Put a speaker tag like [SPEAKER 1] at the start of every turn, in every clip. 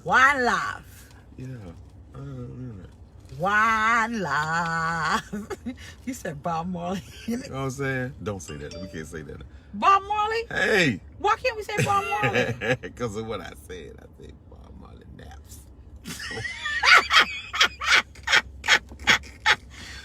[SPEAKER 1] One love.
[SPEAKER 2] Yeah.
[SPEAKER 1] One love. You said Bob Marley.
[SPEAKER 2] You know what I'm saying? Don't say that. We can't say that.
[SPEAKER 1] Bob Marley?
[SPEAKER 2] Hey.
[SPEAKER 1] Why can't we say Bob Marley?
[SPEAKER 2] Because of what I said. I said Bob Marley naps.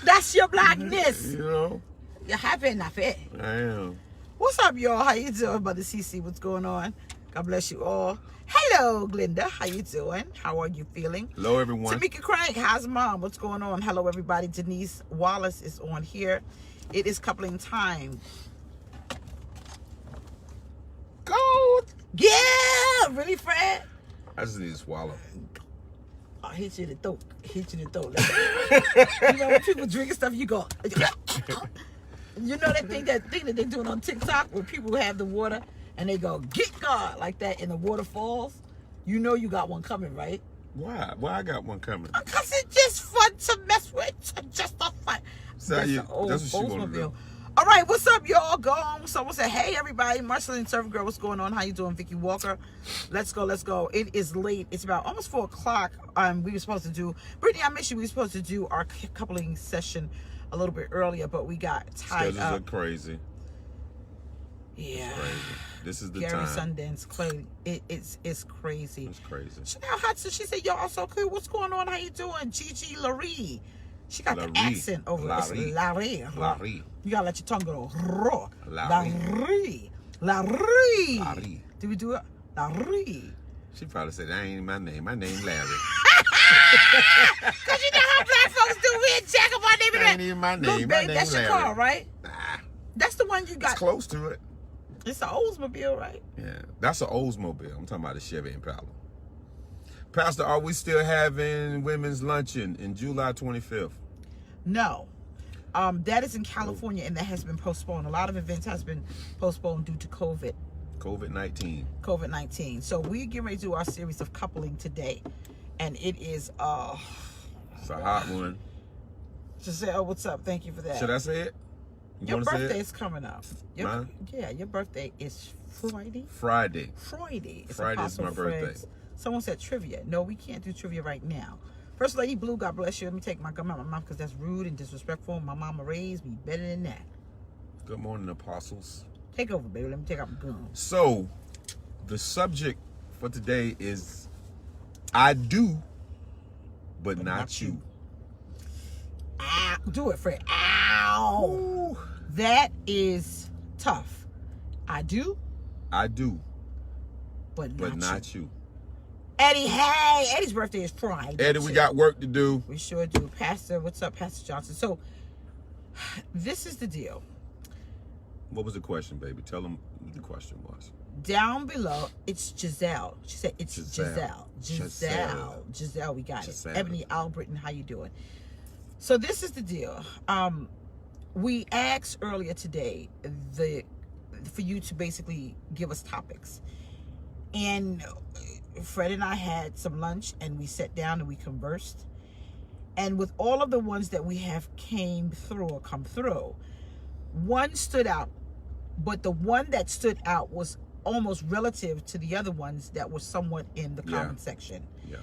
[SPEAKER 1] That's your blackness.
[SPEAKER 2] You know?
[SPEAKER 1] You're happy enough, eh?
[SPEAKER 2] I am.
[SPEAKER 1] What's up, y'all? How you doing, Brother CC? What's going on? God bless you all. Hello, Glinda. How you doing? How are you feeling?
[SPEAKER 2] Hello, everyone.
[SPEAKER 1] Tamika Craig, how's mom? What's going on? Hello, everybody. Denise Wallace is on here. It is coupling time.
[SPEAKER 2] Go.
[SPEAKER 1] Yeah, really, Fred?
[SPEAKER 2] I just need to swallow.
[SPEAKER 1] I'll hit you in the throat. Hit you in the throat. You know when people drinking stuff, you go. You know that thing that they're doing on TikTok where people have the water and they go get God like that and the water falls. You know you got one coming, right?
[SPEAKER 2] Why? Why I got one coming?
[SPEAKER 1] Because it's just fun to mess with. Just a fun.
[SPEAKER 2] So that's what she want to do.
[SPEAKER 1] All right, what's up, y'all? Go on. Someone said, hey, everybody. Marceline Servant Girl, what's going on? How you doing? Vicky Walker. Let's go, let's go. It is late. It's about almost 4 o'clock. We were supposed to do, Brittany, I miss you. We were supposed to do our coupling session a little bit earlier, but we got tied
[SPEAKER 2] Schedules
[SPEAKER 1] up.
[SPEAKER 2] are crazy.
[SPEAKER 1] Yeah.
[SPEAKER 2] It's crazy. This is the
[SPEAKER 1] Gary
[SPEAKER 2] time.
[SPEAKER 1] Sundance, Clay. It's crazy.
[SPEAKER 2] It's crazy.
[SPEAKER 1] Chanel Hudson, she said, y'all so cool. What's going on? How you doing? Gigi Laree. She got the accent over it. It's Laree. You gotta let your tongue go raw. Laree. Do we do it? Laree.
[SPEAKER 2] She probably said, that ain't my name. My name Larry.
[SPEAKER 1] Because you know how black folks do. We in jack of our name.
[SPEAKER 2] That ain't even my name.
[SPEAKER 1] Look,
[SPEAKER 2] my
[SPEAKER 1] babe,
[SPEAKER 2] name
[SPEAKER 1] that's
[SPEAKER 2] Larry.
[SPEAKER 1] your car, right?
[SPEAKER 2] Nah.
[SPEAKER 1] That's the one you got.
[SPEAKER 2] It's close to it.
[SPEAKER 1] It's an Oldsmobile, right?
[SPEAKER 2] Yeah. That's an Oldsmobile. I'm talking about a Chevy Impala. Pastor, are we still having women's luncheon in July 25th?
[SPEAKER 1] No. That is in California, and that has been postponed. A lot of events has been postponed due to
[SPEAKER 2] COVID-19.
[SPEAKER 1] COVID-19. So we get ready to do our series of coupling today, and it is
[SPEAKER 2] It's a hot one.
[SPEAKER 1] Giselle, what's up? Thank you for that.
[SPEAKER 2] Should I say it?
[SPEAKER 1] Your birthday is coming up.
[SPEAKER 2] Mine?
[SPEAKER 1] Yeah, your birthday is Friday.
[SPEAKER 2] Friday.
[SPEAKER 1] It's
[SPEAKER 2] Friday is
[SPEAKER 1] Apostle
[SPEAKER 2] my birthday.
[SPEAKER 1] Fred's. Someone said trivia. No, we can't do trivia right now. First Lady Blue, God bless you. Let me take my gum out of my mouth because that's rude and disrespectful. My mama raised me better than that.
[SPEAKER 2] Good morning, apostles.
[SPEAKER 1] Take over, baby. Let me take out my gum.
[SPEAKER 2] So, the subject for today is I do, but not you.
[SPEAKER 1] Ow. Do it, Fred. Ow.
[SPEAKER 2] Ooh.
[SPEAKER 1] That is tough. I do,
[SPEAKER 2] but not you.
[SPEAKER 1] Eddie, hey. Eddie's birthday is Friday.
[SPEAKER 2] Eddie, we got work to do.
[SPEAKER 1] We sure do. Pastor, what's up, Pastor Johnson? So, this is the deal.
[SPEAKER 2] What was the question, baby? Tell them what the question was.
[SPEAKER 1] Down below, it's Giselle. She said it's
[SPEAKER 2] Giselle.
[SPEAKER 1] Giselle, we got
[SPEAKER 2] Giselle.
[SPEAKER 1] it. Ebony Albritton, how you doing? So this is the deal. We asked earlier today for you to basically give us topics. And Fred and I had some lunch and we sat down and we conversed. And with all of the ones that we have come through, one stood out, but the one that stood out was almost relative to the other ones that were somewhat in the comment section.
[SPEAKER 2] Yeah.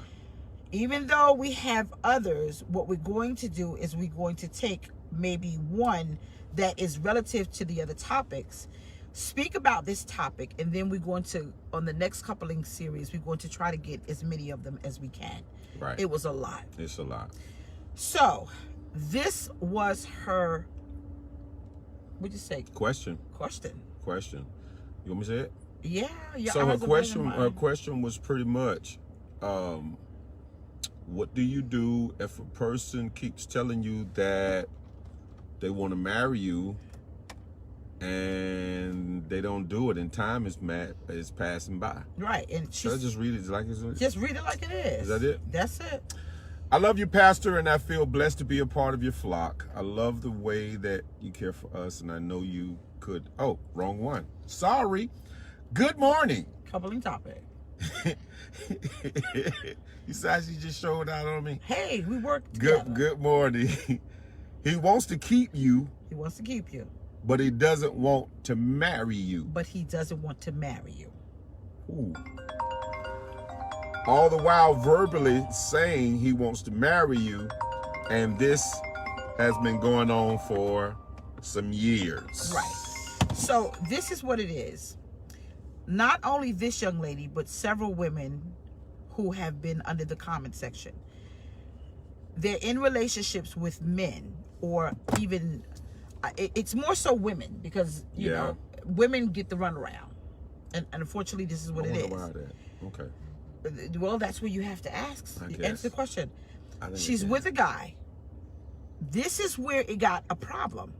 [SPEAKER 1] Even though we have others, what we're going to do is we're going to take maybe one that is relative to the other topics, speak about this topic, and then we're going to, on the next coupling series, we're going to try to get as many of them as we can.
[SPEAKER 2] Right.
[SPEAKER 1] It was a lot.
[SPEAKER 2] It's a lot.
[SPEAKER 1] So, this was her, what'd you say?
[SPEAKER 2] Question. You want me to say it?
[SPEAKER 1] Yeah.
[SPEAKER 2] So her question was pretty much, what do you do if a person keeps telling you that they want to marry you and they don't do it and time is passing by?
[SPEAKER 1] Right. And
[SPEAKER 2] should I just read it like it is?
[SPEAKER 1] Just read it like it is.
[SPEAKER 2] Is that it?
[SPEAKER 1] That's it.
[SPEAKER 2] I love you, Pastor, and I feel blessed to be a part of your flock. I love the way that you care for us, and I know you could. Oh, wrong one. Sorry. Good morning.
[SPEAKER 1] Coupling topic.
[SPEAKER 2] You said she just showed out on me.
[SPEAKER 1] Hey, we worked together.
[SPEAKER 2] Good morning. He wants to keep you.
[SPEAKER 1] He wants to keep you.
[SPEAKER 2] But he doesn't want to marry you.
[SPEAKER 1] But he doesn't want to marry you.
[SPEAKER 2] Ooh. all the while verbally saying he wants to marry you, and this has been going on for some years.
[SPEAKER 1] Right. So this is what it is. Not only this young lady, but several women who have been under the comment section. They're in relationships with men, or even, it's more so women, because, you know, women get the runaround. And unfortunately, this is what it is.
[SPEAKER 2] Why that? Okay.
[SPEAKER 1] Well, that's what you have to ask. Answer the question. She's
[SPEAKER 2] with
[SPEAKER 1] with a guy. This is where it got a problem.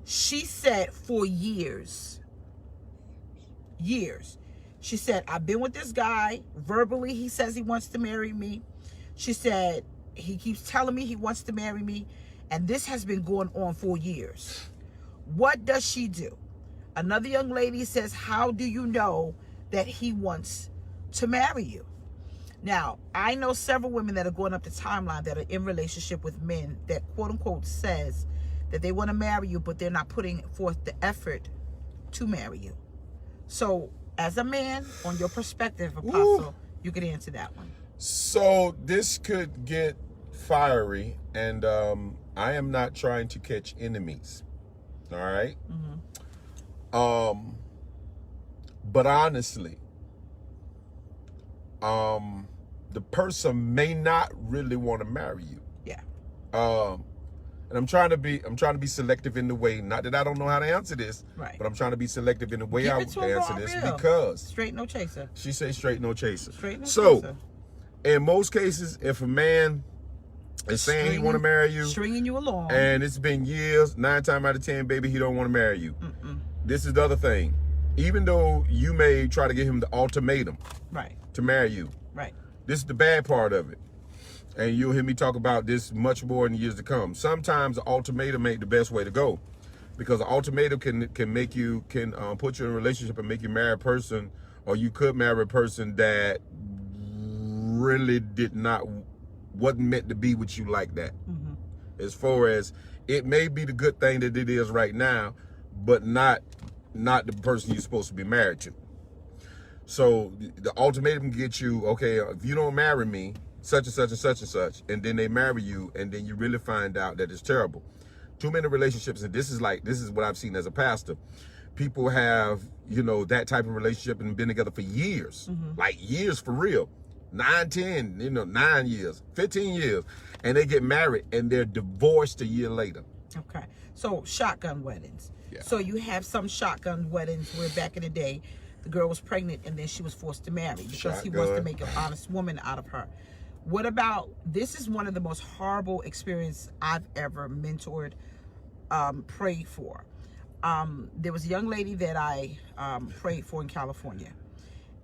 [SPEAKER 1] She said for years. She said, I've been with this guy. Verbally, he says he wants to marry me. She said, he keeps telling me he wants to marry me. And this has been going on for years. What does she do? Another young lady says, how do you know that he wants to marry you? Now, I know several women that are going up the timeline that are in relationship with men that quote unquote says that they want to marry you, but they're not putting forth the effort to marry you. So as a man, on your perspective, Apostle, you could answer that one.
[SPEAKER 2] So this could get fiery, and I am not trying to catch enemies. All right. But honestly, the person may not really want to marry you.
[SPEAKER 1] Yeah.
[SPEAKER 2] And I'm trying to be selective in the way, not that I don't know how to answer this,
[SPEAKER 1] Right.
[SPEAKER 2] but I'm trying to be selective in the way
[SPEAKER 1] Give
[SPEAKER 2] I
[SPEAKER 1] it to
[SPEAKER 2] would
[SPEAKER 1] him
[SPEAKER 2] answer
[SPEAKER 1] raw
[SPEAKER 2] this
[SPEAKER 1] real.
[SPEAKER 2] because
[SPEAKER 1] Straight no chaser.
[SPEAKER 2] she says straight no chaser.
[SPEAKER 1] Straight no
[SPEAKER 2] So,
[SPEAKER 1] chaser.
[SPEAKER 2] in most cases, if a man is saying he want to marry you,
[SPEAKER 1] stringing you along,
[SPEAKER 2] and it's been years, 9 times out of 10, baby, he don't want to marry you. This is the other thing. Even though you may try to give him the ultimatum,
[SPEAKER 1] right,
[SPEAKER 2] to marry you,
[SPEAKER 1] right,
[SPEAKER 2] this is the bad part of it. And you'll hear me talk about this much more in years to come. Sometimes the ultimatum ain't the best way to go, because the ultimatum can make you, put you in a relationship and make you marry a person, or you could marry a person that really wasn't meant to be with you like that. As far as it may be the good thing that it is right now, but not the person you're supposed to be married to. So the ultimatum can get you, okay, if you don't marry me, such and such and such and such, and then they marry you, and then you really find out that it's terrible. Too many relationships, and this is what I've seen as a pastor. People have, that type of relationship and been together for years, like years for real. 9, 10, 9 years, 15 years, and they get married and they're divorced a year later.
[SPEAKER 1] Okay. So shotgun weddings.
[SPEAKER 2] Yeah.
[SPEAKER 1] So you have some shotgun weddings where back in the day, the girl was pregnant and then she was forced to marry because he wants to make an honest woman out of her. What about, this is one of the most horrible experiences I've ever mentored, prayed for. There was a young lady that I prayed for in California,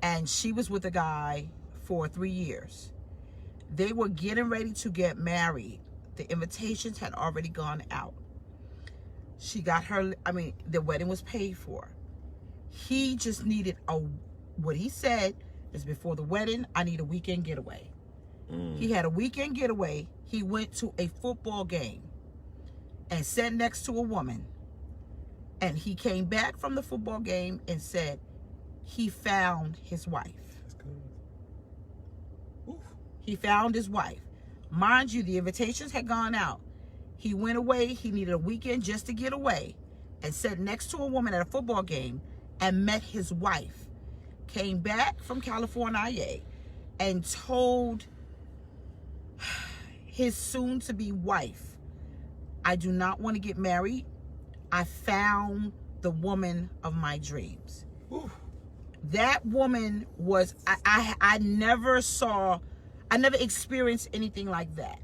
[SPEAKER 1] and she was with a guy for 3 years. They were getting ready to get married. The invitations had already gone out. She got her, the wedding was paid for. He just needed what he said is, before the wedding, I need a weekend getaway. He had a weekend getaway. He went to a football game and sat next to a woman. And he came back from the football game and said he found his wife.
[SPEAKER 2] That's good. Oof.
[SPEAKER 1] He found his wife. Mind you, the invitations had gone out. He went away. He needed a weekend just to get away, and sat next to a woman at a football game and met his wife. Came back from California and told his soon-to-be wife, I do not want to get married. I found the woman of my dreams.
[SPEAKER 2] Oof.
[SPEAKER 1] That woman was, I never experienced anything like that.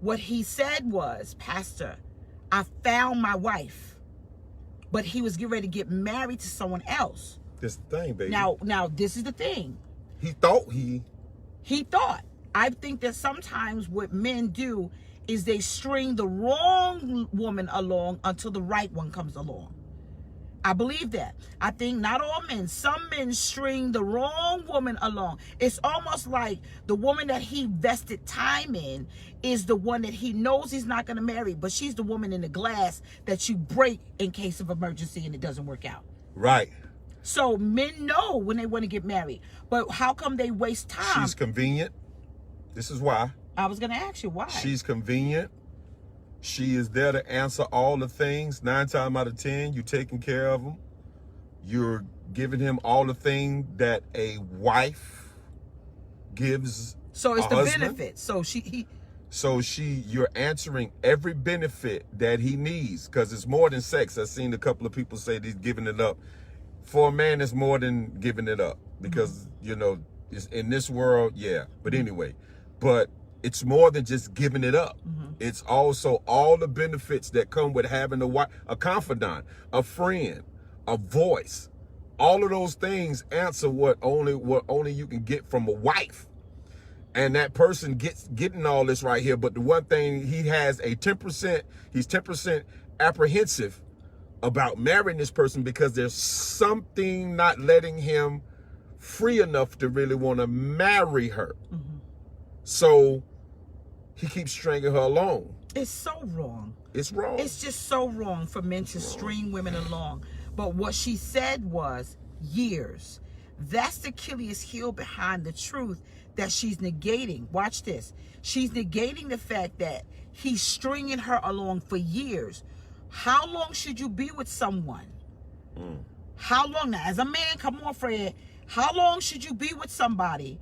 [SPEAKER 1] What he said was, Pastor, I found my wife, but he was getting ready to get married to someone else.
[SPEAKER 2] This the thing, baby.
[SPEAKER 1] Now this is the thing.
[SPEAKER 2] He thought. I
[SPEAKER 1] think that sometimes what men do is they string the wrong woman along until the right one comes along. I believe that. I think not all men, some men string the wrong woman along. It's almost like the woman that he vested time in is the one that he knows he's not going to marry, but she's the woman in the glass that you break in case of emergency and it doesn't work out.
[SPEAKER 2] Right.
[SPEAKER 1] So men know when they want to get married, but how come they waste time?
[SPEAKER 2] She's convenient. This is why.
[SPEAKER 1] I was going to ask you why.
[SPEAKER 2] She's convenient. She is there to answer all the things. 9 times out of 10, you're taking care of them. You're giving him all the things that a wife gives.
[SPEAKER 1] So it's
[SPEAKER 2] a
[SPEAKER 1] the
[SPEAKER 2] husband.
[SPEAKER 1] benefit. So
[SPEAKER 2] you're answering every benefit that he needs, because it's more than sex. I've seen a couple of people say he's giving it up. For a man, it's more than giving it up, because it's in this world, yeah. But anyway, it's more than just giving it up. It's also all the benefits that come with having a confidant, a friend, a voice. All of those things answer what only you can get from a wife. And that person getting all this right here. But the one thing, he has he's 10% apprehensive about marrying this person, because there's something not letting him free enough to really want to marry her. So he keeps stringing her along.
[SPEAKER 1] It's so wrong.
[SPEAKER 2] It's wrong.
[SPEAKER 1] It's just so wrong for men to string women along. But what she said was years. That's the Achilles heel behind the truth that she's negating. Watch this. She's negating the fact that he's stringing her along for years. How long should you be with someone? How long now? As a man, come on, Fred. How long should you be with somebody?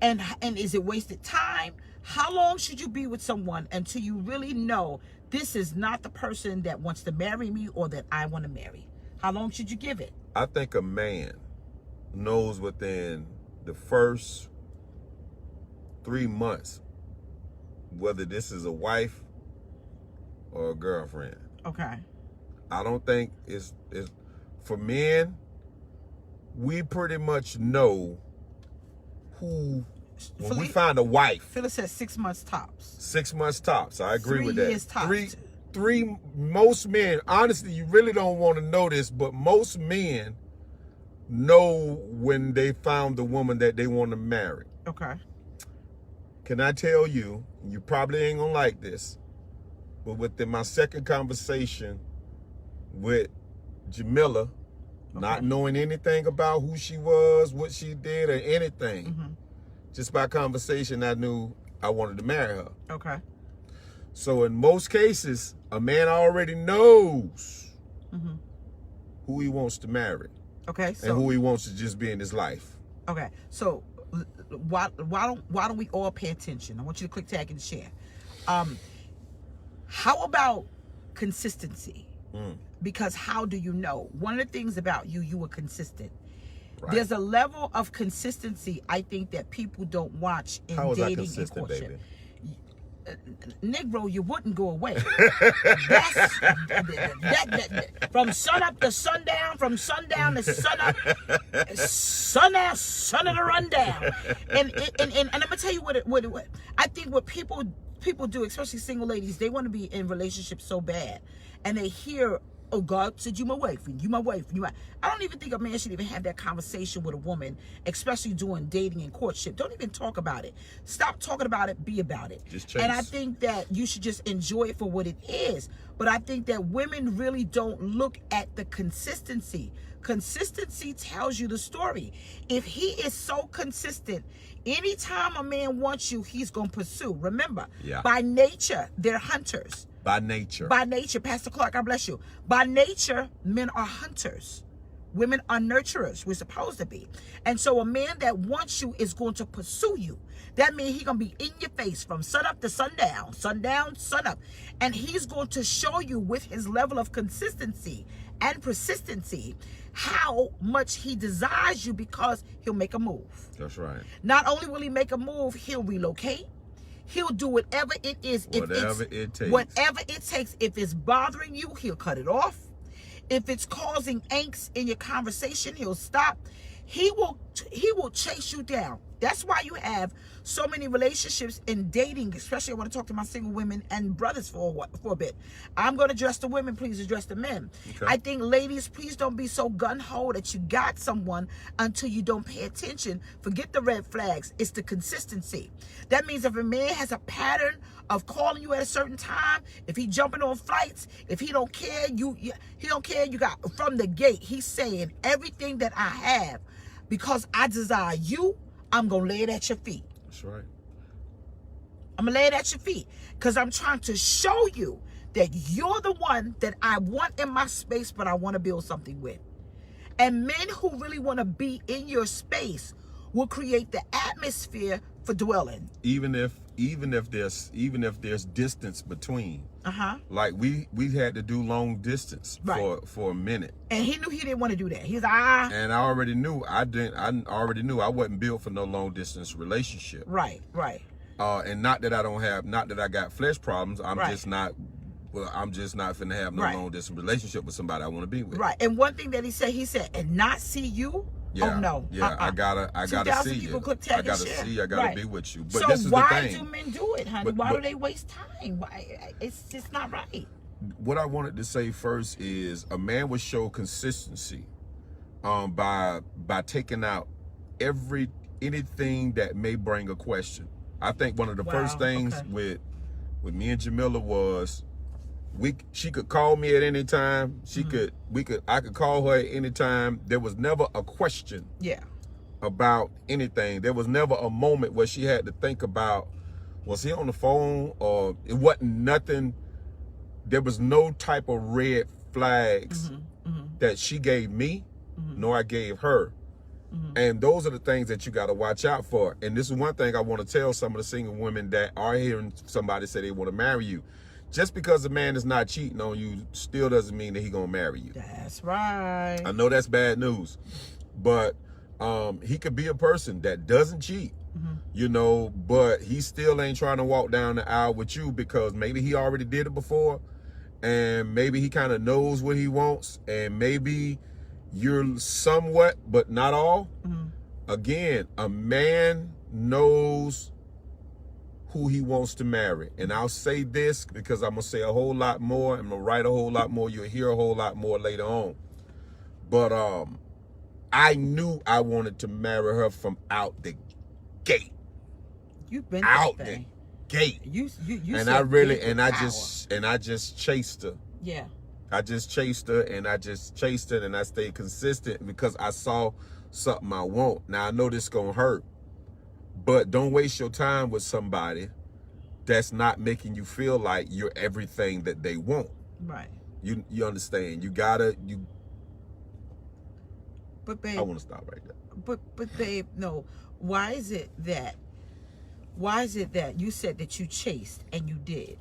[SPEAKER 1] And is it wasted time? How long should you be with someone until you really know this is not the person that wants to marry me or that I want to marry? How long should you give it?
[SPEAKER 2] I think a man knows within the first 3 months whether this is a wife or a girlfriend.
[SPEAKER 1] Okay.
[SPEAKER 2] I don't think it's for men. We pretty much know who. When we find a wife,
[SPEAKER 1] Phyllis says 6 months tops.
[SPEAKER 2] 6 months tops. I agree
[SPEAKER 1] 3
[SPEAKER 2] with that.
[SPEAKER 1] years tops.
[SPEAKER 2] Three. Most men, honestly, you really don't want to know this, but most men know when they found the woman that they want to marry.
[SPEAKER 1] Okay.
[SPEAKER 2] Can I tell you? You probably ain't gonna like this, but within my second conversation with Jameliah, not knowing anything about who she was, what she did, or anything, just by conversation, I knew I wanted to marry her.
[SPEAKER 1] Okay.
[SPEAKER 2] So in most cases, a man already knows who he wants to marry.
[SPEAKER 1] Okay. So,
[SPEAKER 2] and who he wants to just be in his life.
[SPEAKER 1] Okay. So why don't we all pay attention? I want you to click tag and share. How about consistency? Because how do you know? One of the things about you were consistent. Right. There's a level of consistency I think that people don't watch in dating and courtship. Baby? Negro, you wouldn't go away. From sun up to sundown, from sundown to sun up, sun of the rundown. And I'm gonna tell you what I think what people do, especially single ladies, they want to be in relationships so bad, and they hear, oh, God said you my wife, and you my wife, and you my. I don't even think a man should even have that conversation with a woman, especially doing dating and courtship. Don't even talk about it. Stop talking about it. Be about it.
[SPEAKER 2] Just chase.
[SPEAKER 1] And I think that you should just enjoy it for what it is. But I think that women really don't look at the consistency. Consistency tells you the story. If he is so consistent, anytime a man wants you, he's going to pursue. Remember, by nature, they're hunters.
[SPEAKER 2] By nature.
[SPEAKER 1] By nature. Pastor Clark, God bless you. By nature, men are hunters. Women are nurturers. We're supposed to be. And so a man that wants you is going to pursue you. That means he's going to be in your face from sun up to sundown, sundown, sun up. And he's going to show you with his level of consistency and persistency how much he desires you, because he'll make a move.
[SPEAKER 2] That's right.
[SPEAKER 1] Not only will he make a move, he'll relocate. He'll do whatever it is.
[SPEAKER 2] Whatever it takes.
[SPEAKER 1] Whatever it takes. If it's bothering you, he'll cut it off. If it's causing angst in your conversation, he'll stop. He will chase you down. That's why you have so many relationships in dating, especially I want to talk to my single women and brothers for a bit. I'm going to address the women, please address the men.
[SPEAKER 2] Okay.
[SPEAKER 1] I think, ladies, please don't be so gun-ho that you got someone until you don't pay attention. Forget the red flags. It's the consistency. That means if a man has a pattern of calling you at a certain time, if he jumping on flights, if he don't care, he don't care, you got from the gate, he's saying everything that I have, because I desire you, I'm going to lay it at your feet.
[SPEAKER 2] That's right.
[SPEAKER 1] I'm going to lay it at your feet because I'm trying to show you that you're the one that I want in my space, but I want to build something with. And men who really want to be in your space will create the atmosphere for dwelling.
[SPEAKER 2] Even if there's distance between. Like we had to do long distance for a minute.
[SPEAKER 1] And he knew he didn't want to do that. He's like,
[SPEAKER 2] And I already knew I wasn't built for no long distance relationship.
[SPEAKER 1] Right.
[SPEAKER 2] And not that I got flesh problems. I'm just not finna have no long distance relationship with somebody I want to be with.
[SPEAKER 1] Right. And one thing that he said, and not see you.
[SPEAKER 2] Yeah,
[SPEAKER 1] oh no.
[SPEAKER 2] Yeah, I gotta see you. I gotta see you. I gotta be with you. But
[SPEAKER 1] so
[SPEAKER 2] this is
[SPEAKER 1] why
[SPEAKER 2] the thing.
[SPEAKER 1] do men do it, honey? Why do they waste time? Why? It's just not right.
[SPEAKER 2] What I wanted to say first is a man would show consistency by taking out anything that may bring a question. I think one of the first things with me and Jamila was she could call me at any time. I could call her at any time. There was never a question about anything. There was never a moment where she had to think about, was he on the phone, or it wasn't nothing. There was no type of red flags that she gave me, nor I gave her. And those are the things that you got to watch out for. And this is one thing I want to tell some of the single women that are hearing somebody say they want to marry you. Just because a man is not cheating on you still doesn't mean that he's going to marry you.
[SPEAKER 1] That's right.
[SPEAKER 2] I know that's bad news. But he could be a person that doesn't cheat, but he still ain't trying to walk down the aisle with you because maybe he already did it before, and maybe he kind of knows what he wants, and maybe you're somewhat, but not all. Again, a man knows who he wants to marry. And I'll say this because I'm going to say a whole lot more. I'm going to write a whole lot more. You'll hear a whole lot more later on. But I knew I wanted to marry her from out the gate.
[SPEAKER 1] You've been
[SPEAKER 2] out the gate.
[SPEAKER 1] You
[SPEAKER 2] and I just chased her.
[SPEAKER 1] Yeah.
[SPEAKER 2] I just chased her and I stayed consistent because I saw something I want. Now I know this gonna hurt, but don't waste your time with somebody that's not making you feel like you're everything that they want.
[SPEAKER 1] Right.
[SPEAKER 2] You understand?
[SPEAKER 1] But babe,
[SPEAKER 2] I want to stop right there.
[SPEAKER 1] But babe, no. Why is it that you said that you chased and you did?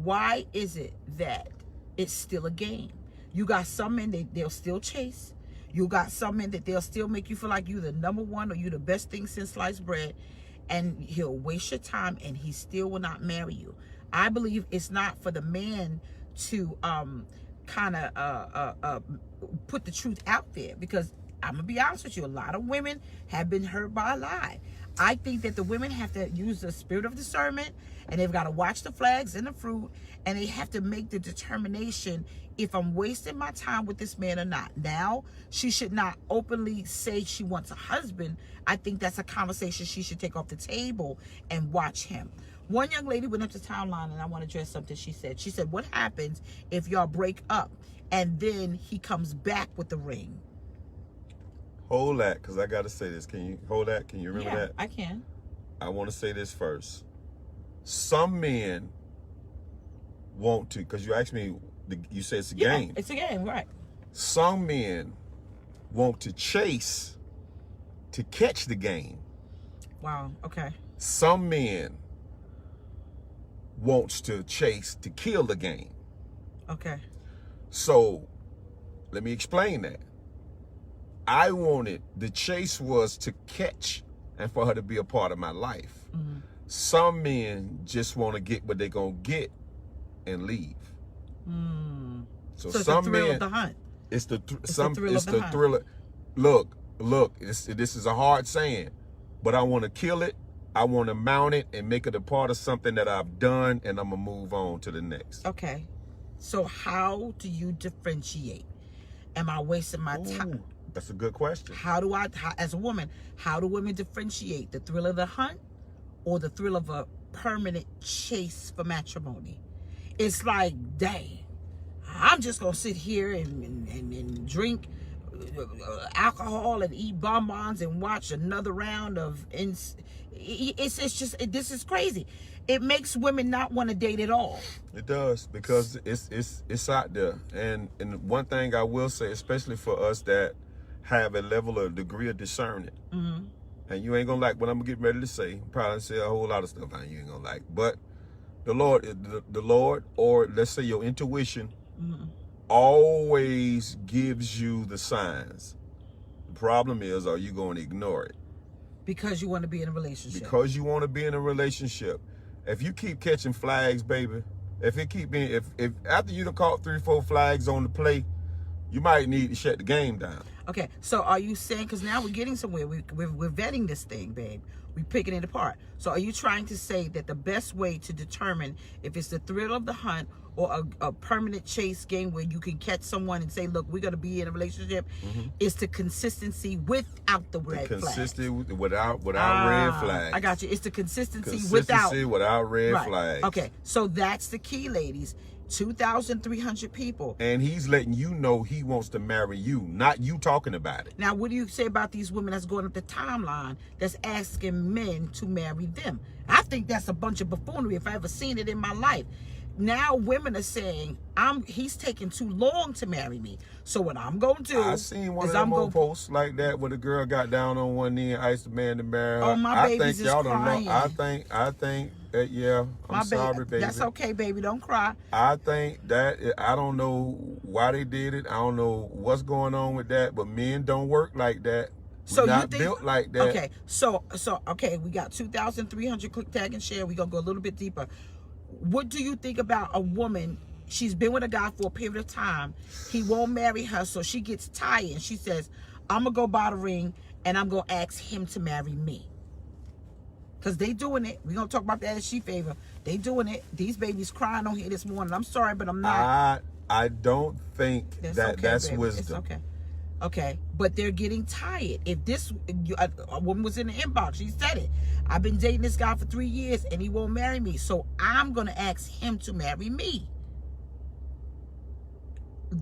[SPEAKER 1] Why is it that it's still a game? You got some men they'll still chase. You got some men that they'll still make you feel like you the number one or you the best thing since sliced bread, and he'll waste your time and he still will not marry you. I believe it's not for the man to put the truth out there, because I'm gonna be honest with you, a lot of women have been hurt by a lie. I think that the women have to use the spirit of discernment, and they've got to watch the flags and the fruit, and they have to make the determination if I'm wasting my time with this man or not. Now, she should not openly say she wants a husband. I think that's a conversation she should take off the table and watch him. One young lady went up to Town Line, and I want to address something she said. She said, what happens if y'all break up and then he comes back with the ring?
[SPEAKER 2] Hold that, because I got to say this. Can you hold that? Can you remember that?
[SPEAKER 1] I can.
[SPEAKER 2] I want to say this first. Some men want to, because you asked me, you said it's a game.
[SPEAKER 1] It's a game, right.
[SPEAKER 2] Some men want to chase to catch the game.
[SPEAKER 1] Wow, okay.
[SPEAKER 2] Some men wants to chase to kill the game.
[SPEAKER 1] Okay.
[SPEAKER 2] So, let me explain that. The chase was to catch and for her to be a part of my life.
[SPEAKER 1] Mm-hmm.
[SPEAKER 2] Some men just want to get what they're going to get and leave. So
[SPEAKER 1] it's
[SPEAKER 2] some
[SPEAKER 1] the thrill
[SPEAKER 2] men,
[SPEAKER 1] of the hunt.
[SPEAKER 2] It's the
[SPEAKER 1] thrill of the hunt.
[SPEAKER 2] thriller. Look, this is a hard saying, but I want to kill it. I want to mount it and make it a part of something that I've done, and I'm going to move on to the next.
[SPEAKER 1] Okay. So how do you differentiate? Am I wasting my time?
[SPEAKER 2] That's a good question.
[SPEAKER 1] As a woman, how do women differentiate the thrill of the hunt or the thrill of a permanent chase for matrimony? It's like, dang, I'm just going to sit here and drink alcohol and eat bonbons and watch another round of this is crazy. It makes women not want to date at all.
[SPEAKER 2] It does, because it's out there. And one thing I will say, especially for us that have a level of degree of discernment, and you ain't gonna like what I'm getting ready to say. Probably say a whole lot of stuff you ain't gonna like, but the Lord, or let's say your intuition, always gives you the signs. The problem is, are you going to ignore it?
[SPEAKER 1] Because you want to be in a relationship.
[SPEAKER 2] Because you want to be in a relationship. If you keep catching flags, baby, if after you done caught 3-4 flags on the play, you might need to shut the game down.
[SPEAKER 1] Okay, so are you saying, because now we're getting somewhere, we're vetting this thing, babe. We're picking it apart. So are you trying to say that the best way to determine if it's the thrill of the hunt or a permanent chase game where you can catch someone and say, look, we're going to be in a relationship, is the consistency without the red flags?
[SPEAKER 2] Consistency without red flags.
[SPEAKER 1] I got you. It's the consistency
[SPEAKER 2] without red flags.
[SPEAKER 1] Okay, so that's the key, ladies. 2,300 people.
[SPEAKER 2] And he's letting you know he wants to marry you, not you talking about it.
[SPEAKER 1] Now, what do you say about these women that's going up the timeline that's asking men to marry them? I think that's a bunch of buffoonery if I ever seen it in my life. Now women are saying, he's taking too long to marry me. So what I'm going to do
[SPEAKER 2] I seen one of them old posts like that where the girl got down on one knee and asked the man to marry her.
[SPEAKER 1] Oh, my baby's
[SPEAKER 2] just
[SPEAKER 1] crying.
[SPEAKER 2] I think that, yeah, I'm sorry, baby.
[SPEAKER 1] That's okay, baby. Don't cry.
[SPEAKER 2] I think that, I don't know why they did it. I don't know what's going on with that, but men don't work like that.
[SPEAKER 1] So
[SPEAKER 2] we're not built like that.
[SPEAKER 1] Okay, so okay, we got 2,300 click, tag, and share. We're going to go a little bit deeper. What do you think about a woman? She's been with a guy for a period of time. He won't marry her, so she gets tired and she says, I'm going to go buy the ring and I'm going to ask him to marry me. Because they doing it. We're going to talk about that as she favor. They doing it. These babies crying on here this morning. I'm sorry, but I'm not.
[SPEAKER 2] I don't think that's
[SPEAKER 1] baby.
[SPEAKER 2] wisdom.
[SPEAKER 1] It's okay. Okay, but they're getting tired. If a woman was in the inbox, she said it. I've been dating this guy for 3 years and he won't marry me. So I'm going to ask him to marry me.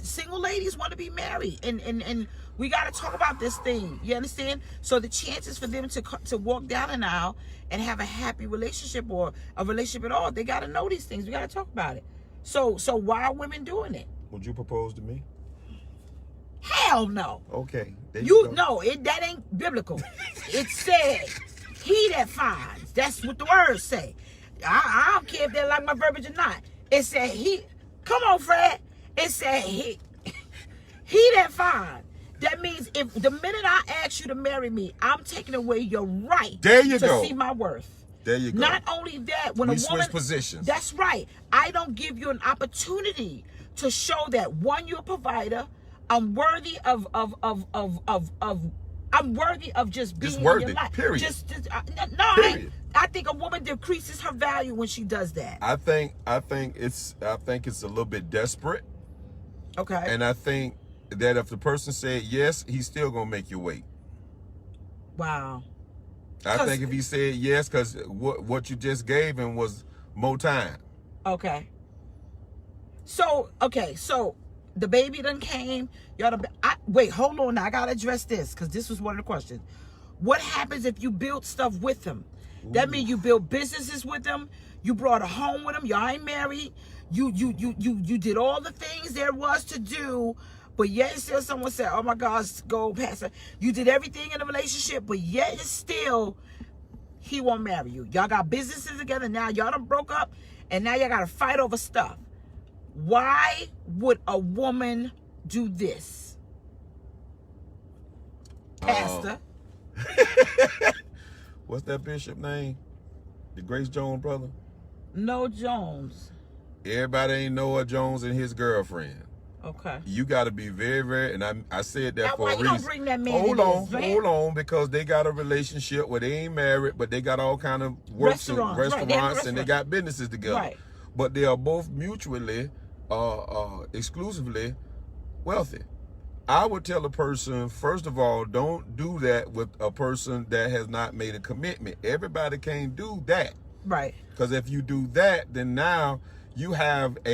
[SPEAKER 1] Single ladies want to be married. And we got to talk about this thing. You understand? So the chances for them to walk down an aisle and have a happy relationship or a relationship at all, they got to know these things. We got to talk about it. So why are women doing it?
[SPEAKER 2] Would you propose to me?
[SPEAKER 1] Hell no.
[SPEAKER 2] Okay.
[SPEAKER 1] That ain't biblical. It said, he that finds. That's what the words say. I don't care if they like my verbiage or not. It said come on, Fred. It said he that finds. That means if the minute I ask you to marry me, I'm taking away your right to see my worth.
[SPEAKER 2] There you go.
[SPEAKER 1] Not only that, when a woman
[SPEAKER 2] switch positions.
[SPEAKER 1] That's right. I don't give you an opportunity to show that, one, you're a provider. I'm worthy of I'm worthy of just being in your life.
[SPEAKER 2] Period.
[SPEAKER 1] Period. I think a woman decreases her value when she does that.
[SPEAKER 2] I think it's a little bit desperate.
[SPEAKER 1] Okay.
[SPEAKER 2] And I think that if the person said yes, he's still gonna make you wait.
[SPEAKER 1] Wow.
[SPEAKER 2] I think if he said yes, because what you just gave him was more time.
[SPEAKER 1] Okay. So the baby done came. Wait, hold on. Now I gotta address this because this was one of the questions. What happens if you build stuff with them? That means you build businesses with them. You brought a home with them. Y'all ain't married. You did all the things there was to do, but yet still someone said, "Oh my God, go Pastor." You did everything in a relationship, but yet still he won't marry you. Y'all got businesses together now. Y'all done broke up, and now y'all gotta fight over stuff. Why would a woman do this? Pastor.
[SPEAKER 2] What's that bishop name? The Grace Jones brother?
[SPEAKER 1] No Jones.
[SPEAKER 2] Everybody ain't Noah Jones and his girlfriend.
[SPEAKER 1] Okay.
[SPEAKER 2] You got to be very, very, and I said that
[SPEAKER 1] Now,
[SPEAKER 2] for
[SPEAKER 1] why
[SPEAKER 2] a
[SPEAKER 1] you
[SPEAKER 2] reason.
[SPEAKER 1] don't bring that man
[SPEAKER 2] Hold
[SPEAKER 1] in
[SPEAKER 2] on,
[SPEAKER 1] this, man?
[SPEAKER 2] hold on, because they got a relationship where they ain't married, but they got all kind of works and
[SPEAKER 1] Restaurants, right, they have a
[SPEAKER 2] restaurants, and they
[SPEAKER 1] restaurant.
[SPEAKER 2] got businesses together.
[SPEAKER 1] Right.
[SPEAKER 2] But they are both mutually, exclusively wealthy. I would tell a person, first of all, don't do that with a person that has not made a commitment. Everybody can't do that.
[SPEAKER 1] Right.
[SPEAKER 2] Because if you do that, then now you have a